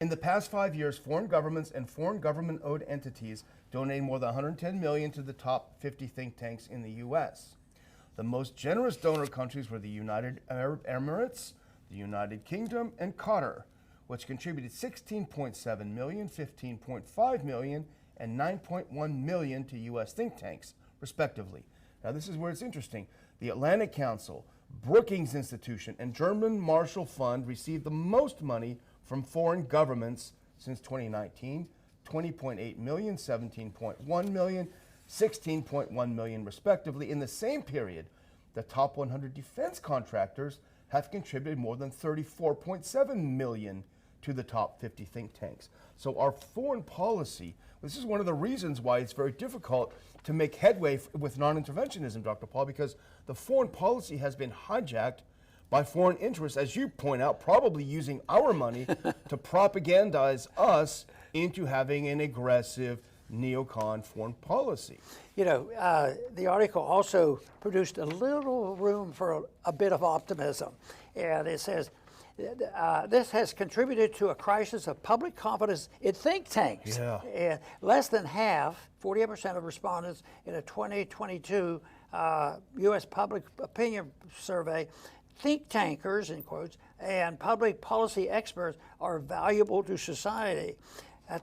In the past 5 years, foreign governments and foreign government-owned entities donated more than 110 million to the top 50 think tanks in the U.S. The most generous donor countries were the United Arab Emirates, the United Kingdom, and Qatar, which contributed 16.7 million, 15.5 million, and 9.1 million to U.S. think tanks, respectively. Now, this is where it's interesting. The Atlantic Council, Brookings Institution, and German Marshall Fund received the most money from foreign governments since 2019, 20.8 million, 17.1 million, 16.1 million, respectively. In the same period, the top 100 defense contractors have contributed more than 34.7 million to the top 50 think tanks. So our foreign policy, this is one of the reasons why it's very difficult to make headway with non-interventionism, Dr. Paul, because the foreign policy has been hijacked by foreign interests, as you point out, probably using our money to propagandize us into having an aggressive neocon foreign policy. You know, the article also produced a little room for a bit of optimism. And it says, this has contributed to a crisis of public confidence in think tanks. Yeah. And less than half, 48% of respondents in a 2022 U.S. public opinion survey, think tankers, in quotes, and public policy experts are valuable to society.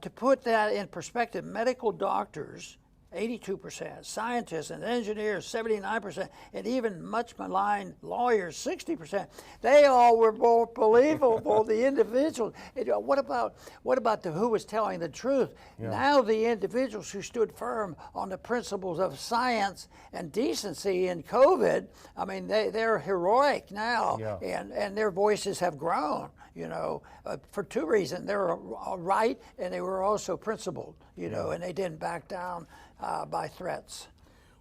To put that in perspective, medical doctors, 82%, scientists and engineers, 79%, and even much maligned lawyers, 60%. They all were more believable, the individuals. What about who was telling the truth? Yeah. Now the individuals who stood firm on the principles of science and decency in COVID, I mean, they're heroic now, yeah. and their voices have grown, you know, for two reasons. They were right, and they were also principled, you know, and they didn't back down by threats.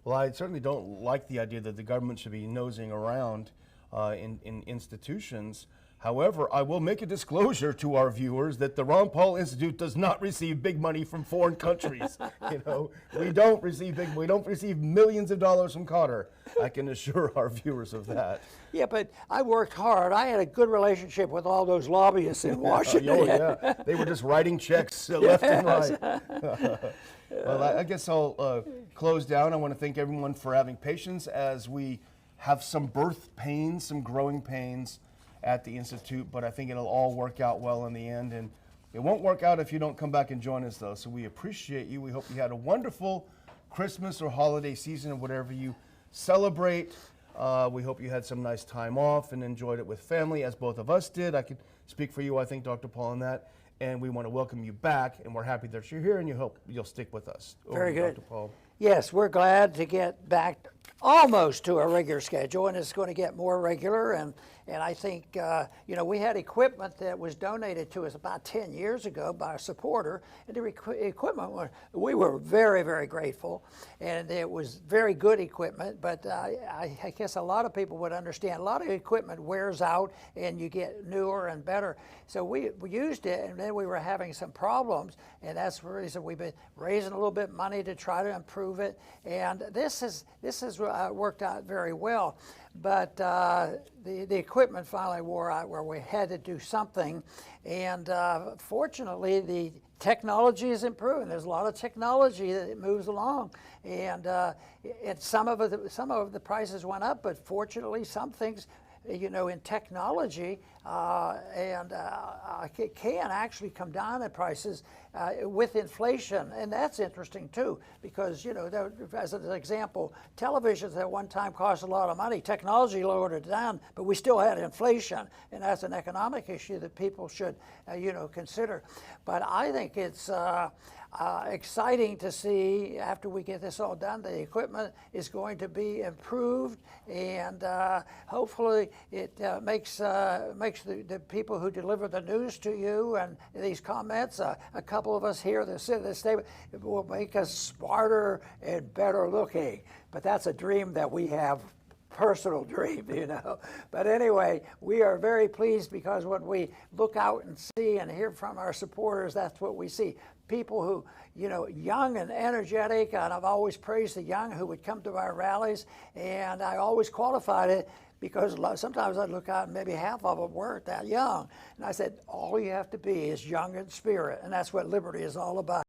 Well, I certainly don't like the idea that the government should be nosing around in institutions. However, I will make a disclosure to our viewers that the Ron Paul Institute does not receive big money from foreign countries. You know, we don't receive millions of dollars from Qatar. I can assure our viewers of that. Yeah, but I worked hard. I had a good relationship with all those lobbyists in Washington. Oh, yeah. They were just writing checks left and right. Well, I guess I'll close down. I want to thank everyone for having patience as we have some birth pains, some growing pains at the Institute, but I think it'll all work out well in the end. And it won't work out if you don't come back and join us, though. So we appreciate you. We hope you had a wonderful Christmas or holiday season or whatever you celebrate. We hope you had some nice time off and enjoyed it with family, as both of us did. I can speak for you, I think, Dr. Paul, on that. And we want to welcome you back, and we're happy that you're here, and you hope you'll stick with us. Very good. Dr. Paul. Yes, we're glad to get back almost to a regular schedule, and it's going to get more regular. And I think, you know, we had equipment that was donated to us about 10 years ago by a supporter. And the equipment, we were very, very grateful. And it was very good equipment. But I guess a lot of people would understand, a lot of equipment wears out and you get newer and better. So we used it, and then we were having some problems. And that's the reason we've been raising a little bit of money to try to improve it. And this has worked out very well. But the equipment finally wore out where we had to do something. And fortunately, the technology is improving. There's a lot of technology that moves along. And some of the prices went up, but fortunately, some things, you know, in technology can actually come down in prices with inflation, and that's interesting too, because, you know, as an example, televisions at one time cost a lot of money. Technology lowered it down, but we still had inflation, and that's an economic issue that people should, you know, consider. But I think it's exciting to see, after we get this all done, the equipment is going to be improved, and hopefully it makes the people who deliver the news to you and these comments, a couple of us here that sit in this statement, it will make us smarter and better looking. But that's a dream that we have personal dream, you know. But anyway, we are very pleased because when we look out and see and hear from our supporters, that's what we see. People who, you know, young and energetic, and I've always praised the young who would come to our rallies, and I always qualified it because sometimes I'd look out and maybe half of them weren't that young. And I said, all you have to be is young in spirit, and that's what liberty is all about.